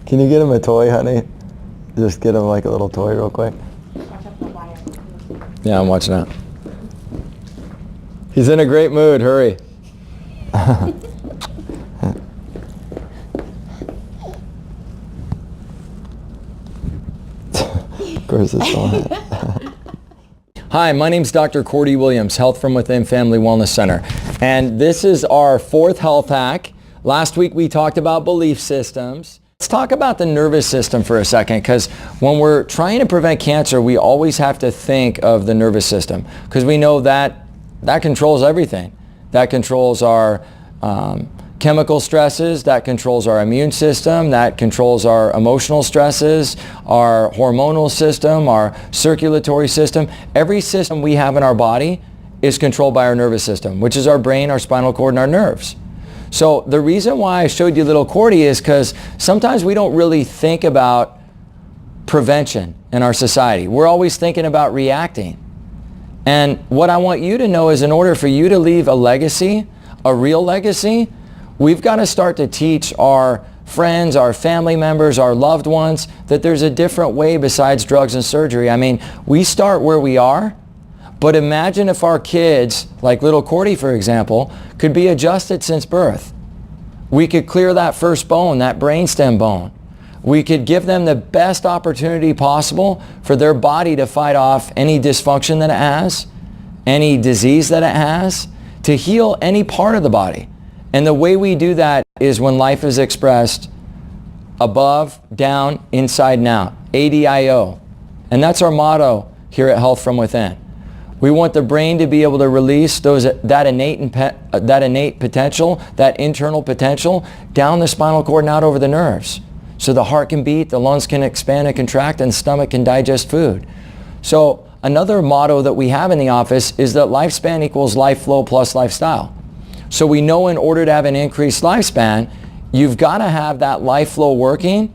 Can you get him a toy, honey? Just get him like a little toy real quick. Yeah, I'm watching out. He's in a great mood. Hurry. Of course it's not. Hi, my name's Dr. Cordie Williams, Health from Within Family Wellness Center. And this is our fourth health hack. Last week we talked about belief systems. Let's talk about the nervous system for a second, because when we're trying to prevent cancer, we always have to think of the nervous system, because we know that that controls everything. That controls our chemical stresses, that controls our immune system, that controls our emotional stresses, our hormonal system, our circulatory system. Every system we have in our body is controlled by our nervous system, which is our brain, our spinal cord, and our nerves. So the reason why I showed you little Cordie is because sometimes we don't really think about prevention in our society. We're always thinking about reacting. And what I want you to know is, in order for you to leave a legacy, a real legacy, we've got to start to teach our friends, our family members, our loved ones that there's a different way besides drugs and surgery. I mean, we start where we are, but imagine if our kids, like little Cordie for example, could be adjusted since birth. We could clear that first bone, that brainstem bone. We could give them the best opportunity possible for their body to fight off any dysfunction that it has, any disease that it has, to heal any part of the body. And the way we do that is when life is expressed above, down, inside, and out. ADIO. And that's our motto here at Health from Within. We want the brain to be able to release that innate potential, that internal potential, down the spinal cord and out over the nerves. So the heart can beat, the lungs can expand and contract, and the stomach can digest food. So another motto that we have in the office is that lifespan equals life flow plus lifestyle. So we know in order to have an increased lifespan, you've got to have that life flow working.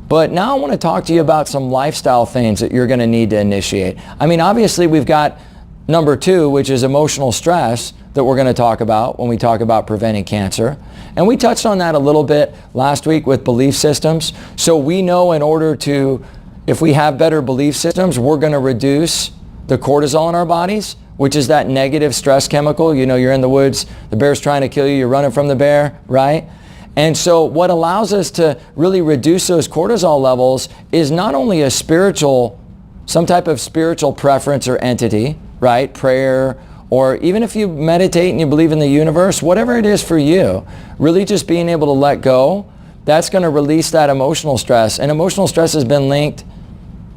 But now I want to talk to you about some lifestyle things that you're going to need to initiate. I mean, obviously we've got number 2, which is emotional stress, that we're going to talk about when we talk about preventing cancer. And we touched on that a little bit last week with belief systems. So we know in order to, if we have better belief systems, we're going to reduce the cortisol in our bodies, which is that negative stress chemical. You know, you're in the woods, the bear's trying to kill you, you're running from the bear, right? And so what allows us to really reduce those cortisol levels is not only a spiritual, some type of spiritual preference or entity, right? Prayer, or even if you meditate and you believe in the universe, whatever it is for you, really just being able to let go, that's going to release that emotional stress. And emotional stress has been linked,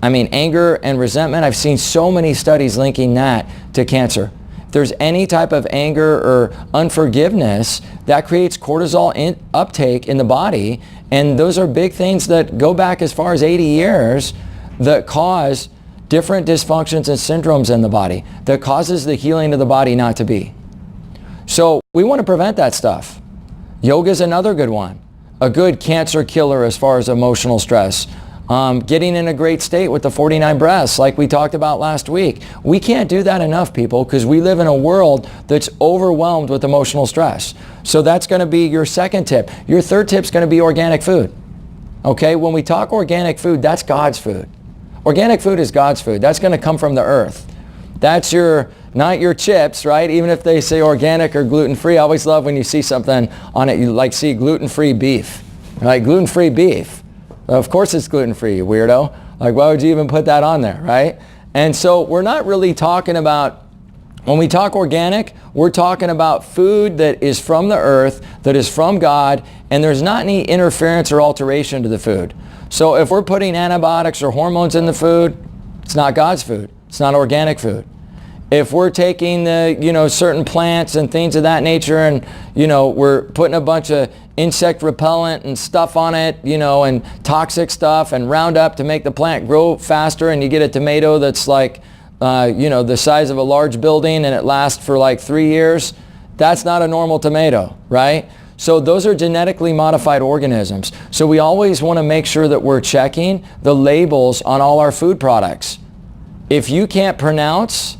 I mean, anger and resentment. I've seen so many studies linking that to cancer. If there's any type of anger or unforgiveness, that creates cortisol uptake in the body. And those are big things that go back as far as 80 years that cause different dysfunctions and syndromes in the body, that causes the healing of the body not to be. So we want to prevent that stuff. Yoga is another good one. A good cancer killer as far as emotional stress. Getting in a great state with the 49 breaths like we talked about last week. We can't do that enough, people, because we live in a world that's overwhelmed with emotional stress. So that's going to be your second tip. Your third tip is going to be organic food. Okay, when we talk organic food, that's God's food. Organic food is God's food. That's going to come from the earth. That's not your chips, right? Even if they say organic or gluten-free. I always love when you see something on it, you like see gluten-free beef. Like, gluten-free beef. Of course it's gluten-free, you weirdo. Like, why would you even put that on there, right? And so we're not really talking about, when we talk organic, we're talking about food that is from the earth, that is from God, and there's not any interference or alteration to the food. So if we're putting antibiotics or hormones in the food, it's not God's food. It's not organic food. If we're taking the, certain plants and things of that nature and, we're putting a bunch of insect repellent and stuff on it, and toxic stuff and Roundup to make the plant grow faster, and you get a tomato that's like, the size of a large building and it lasts for like 3 years, that's not a normal tomato, right? So those are genetically modified organisms. So we always want to make sure that we're checking the labels on all our food products. If you can't pronounce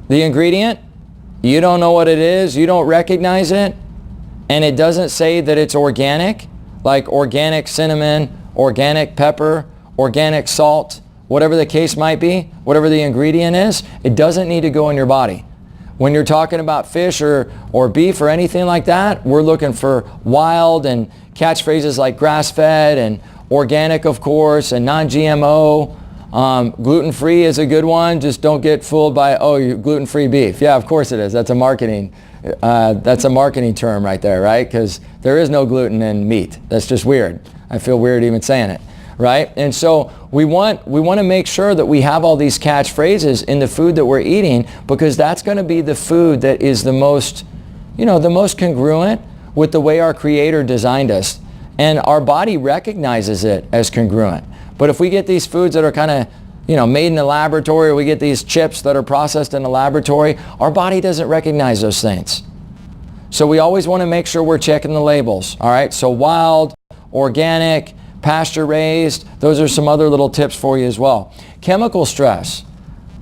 the ingredient, you don't know what it is, you don't recognize it, and it doesn't say that it's organic, like organic cinnamon, organic pepper, organic salt, whatever the case might be, whatever the ingredient is, it doesn't need to go in your body. When you're talking about fish or beef or anything like that, we're looking for wild and catchphrases like grass-fed and organic, of course, and non-GMO. Gluten-free is a good one. Just don't get fooled by, oh, you're gluten-free beef. Yeah, of course it is. That's a marketing term right there, right? Because there is no gluten in meat. That's just weird. I feel weird even saying it, right? And so we want to make sure that we have all these catchphrases in the food that we're eating, because that's going to be the food that is the most, the most congruent with the way our Creator designed us. And our body recognizes it as congruent. But if we get these foods that are kind of, made in a laboratory, or we get these chips that are processed in a laboratory, our body doesn't recognize those things. So we always want to make sure we're checking the labels. All right, so wild, organic, pasture raised, those are some other little tips for you as well. Chemical stress.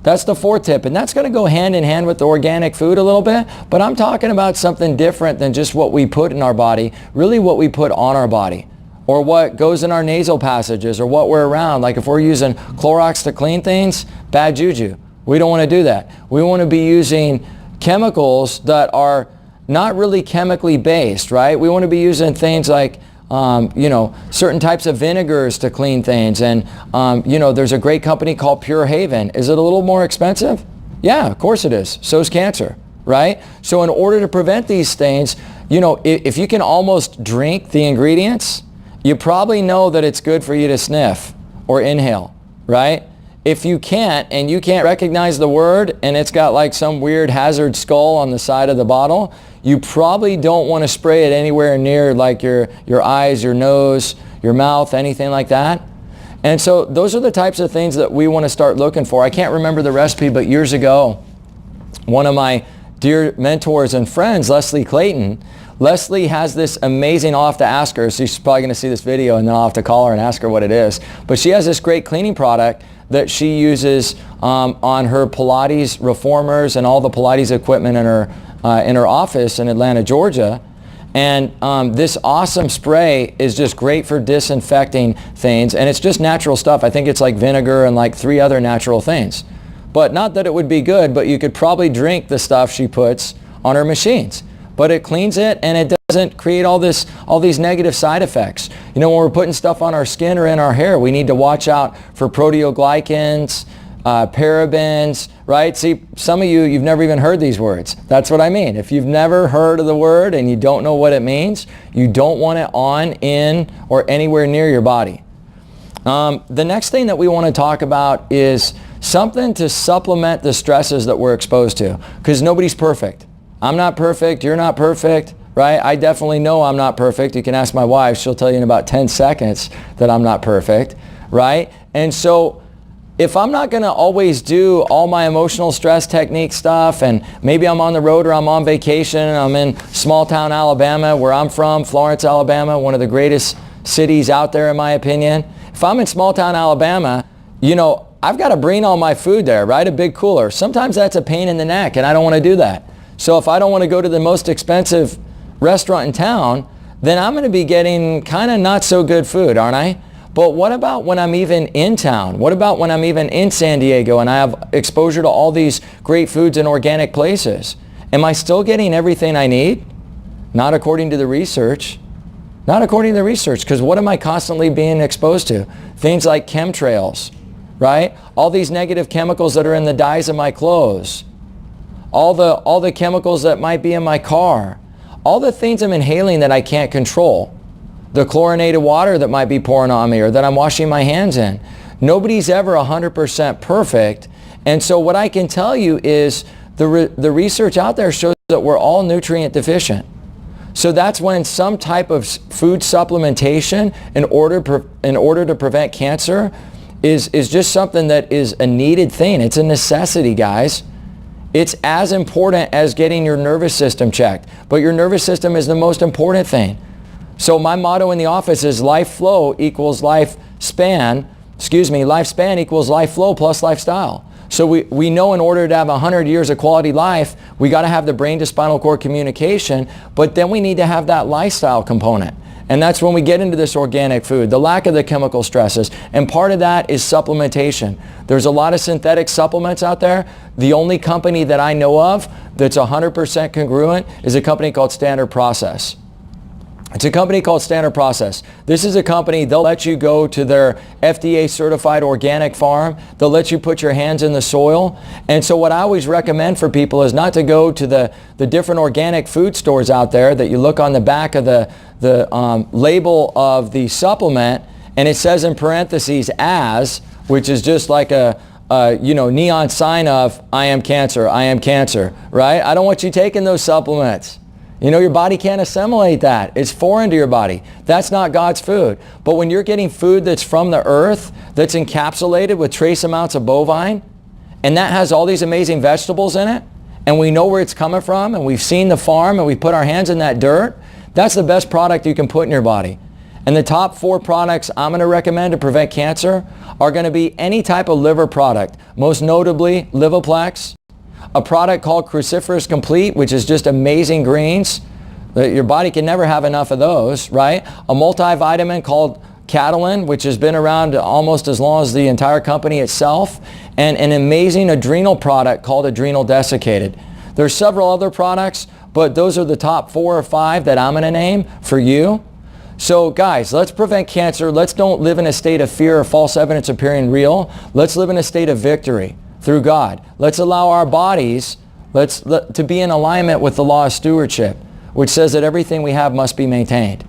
That's the fourth tip, and that's going to go hand in hand with the organic food a little bit, but I'm talking about something different than just what we put in our body, really what we put on our body, or what goes in our nasal passages, or what we're around. Like if we're using Clorox to clean things, bad juju. We don't want to do that. We want to be using chemicals that are not really chemically based, right? We want to be using things like certain types of vinegars to clean things. And, there's a great company called Pure Haven. Is it a little more expensive? Yeah, of course it is. So's cancer, right? So in order to prevent these things, if you can almost drink the ingredients, you probably know that it's good for you to sniff or inhale, right? If you can't, and you can't recognize the word, and it's got like some weird hazard skull on the side of the bottle, you probably don't want to spray it anywhere near like your eyes, your nose, your mouth, anything like that. And so those are the types of things that we want to start looking for. I can't remember the recipe, but years ago, one of my dear mentors and friends, Leslie Clayton, Leslie has this amazing, I'll have to ask her, so she's probably going to see this video and then I'll have to call her and ask her what it is. But she has this great cleaning product that she uses on her Pilates reformers and all the Pilates equipment in her office in Atlanta, Georgia. And this awesome spray is just great for disinfecting things, and it's just natural stuff. I think it's like vinegar and like 3 other natural things. But not that it would be good, but you could probably drink the stuff she puts on her machines. But it cleans it, and it doesn't create all these negative side effects. When we're putting stuff on our skin or in our hair, we need to watch out for proteoglycans, parabens, right? See, some of you've never even heard these words. That's what I mean. If you've never heard of the word and you don't know what it means, you don't want it on, in, or anywhere near your body. The next thing that we want to talk about is something to supplement the stresses that we're exposed to, because nobody's perfect. I'm not perfect, you're not perfect, right? I definitely know I'm not perfect. You can ask my wife, she'll tell you in about 10 seconds that I'm not perfect, right? And so if I'm not going to always do all my emotional stress technique stuff, and maybe I'm on the road or I'm on vacation, and I'm in small town Alabama, where I'm from, Florence, Alabama, one of the greatest cities out there in my opinion. If I'm in small town Alabama, I've got to bring all my food there, right? A big cooler. Sometimes that's a pain in the neck, and I don't want to do that. So if I don't want to go to the most expensive restaurant in town, then I'm going to be getting kind of not so good food, aren't I? But what about when I'm even in town? What about when I'm even in San Diego and I have exposure to all these great foods in organic places? Am I still getting everything I need? Not according to the research. Not according to the research, because what am I constantly being exposed to? Things like chemtrails, right? All these negative chemicals that are in the dyes of my clothes. All the chemicals that might be in my car. All the things I'm inhaling that I can't control. The chlorinated water that might be pouring on me or that I'm washing my hands in. Nobody's ever 100% perfect. And so what I can tell you is the research out there shows that we're all nutrient deficient. So that's when some type of food supplementation in order to prevent cancer is just something that is a needed thing. It's a necessity, guys. It's as important as getting your nervous system checked. But your nervous system is the most important thing. So my motto in the office is life flow equals lifespan equals life flow plus lifestyle. So we know in order to have 100 years of quality life, we got to have the brain to spinal cord communication, but then we need to have that lifestyle component. And that's when we get into this organic food, the lack of the chemical stresses. And part of that is supplementation. There's a lot of synthetic supplements out there. The only company that I know of that's 100% congruent is a company called Standard Process. It's a company called Standard Process. This is a company, they'll let you go to their FDA certified organic farm. They'll let you put your hands in the soil. And so what I always recommend for people is not to go to the different organic food stores out there that you look on the back of the label of the supplement, and it says in parentheses as, which is just like a neon sign of I am cancer, right? I don't want you taking those supplements. Your body can't assimilate that. It's foreign to your body. That's not God's food. But when you're getting food that's from the earth, that's encapsulated with trace amounts of bovine, and that has all these amazing vegetables in it, and we know where it's coming from, and we've seen the farm, and we put our hands in that dirt, that's the best product you can put in your body. And the top 4 products I'm going to recommend to prevent cancer are going to be any type of liver product, most notably Livoplex, a product called Cruciferous Complete, which is just amazing greens. Your body can never have enough of those, right? A multivitamin called Catalin, which has been around almost as long as the entire company itself, and an amazing adrenal product called Adrenal Desiccated. There's several other products, but those are the top 4 or 5 that I'm going to name for you. So guys, let's prevent cancer. Let's don't live in a state of fear or false evidence appearing real. Let's live in a state of victory through God. Let's allow our bodies to be in alignment with the law of stewardship, which says that everything we have must be maintained.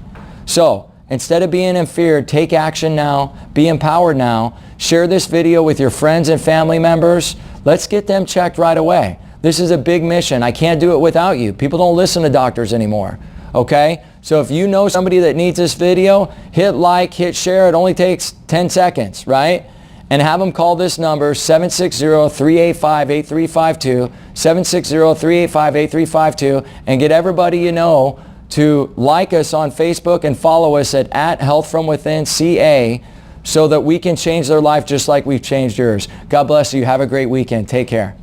So instead of being in fear, take action now, be empowered now, share this video with your friends and family members. Let's get them checked right away. This is a big mission. I can't do it without you. People don't listen to doctors anymore. Okay? So if you know somebody that needs this video, hit like, hit share. It only takes 10 seconds, right? And have them call this number, 760-385-8352, 760-385-8352, and get everybody you know to like us on Facebook and follow us at @HealthFromWithinCA so that we can change their life just like we've changed yours. God bless you. Have a great weekend. Take care.